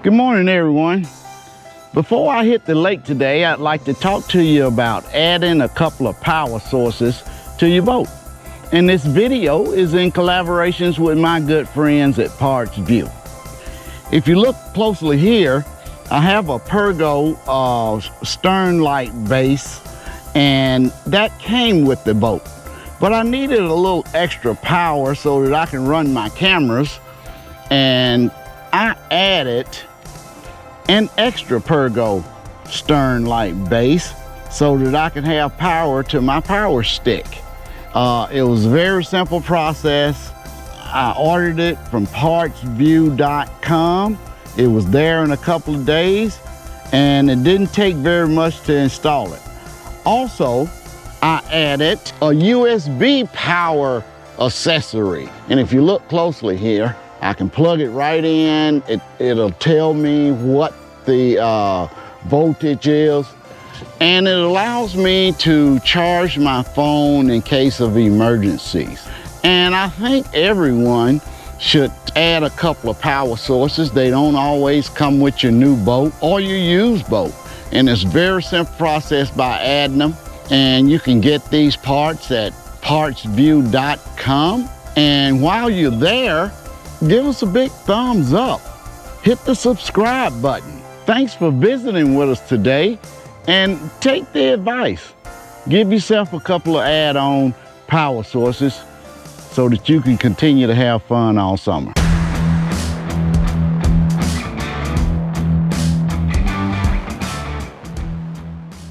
Good morning, everyone. Before I hit the lake today, I'd like to talk to you about adding a couple of power sources to your boat. And this video is in collaborations with my good friends at Parts View. If you look closely here, I have a Pergo stern light base, and that came with the boat. But I needed a little extra power so that I can run my cameras, and I added an extra Pergo stern light base so that I can have power to my power stick. It was a very simple process. I ordered it from partsview.com. It was there in a couple of days, and it didn't take very much to install it. Also, I added a USB power accessory. And if you look closely here, I can plug it right in. It'll tell me what the voltage is, and it allows me to charge my phone in case of emergencies. And I think everyone should add a couple of power sources. They don't always come with your new boat or your used boat. And it's a very simple process by adding them. And you can get these parts at partsview.com. And while you're there, give us a big thumbs up. Hit the subscribe button. Thanks for visiting with us today, and take the advice. Give yourself a couple of add-on power sources so that you can continue to have fun all summer.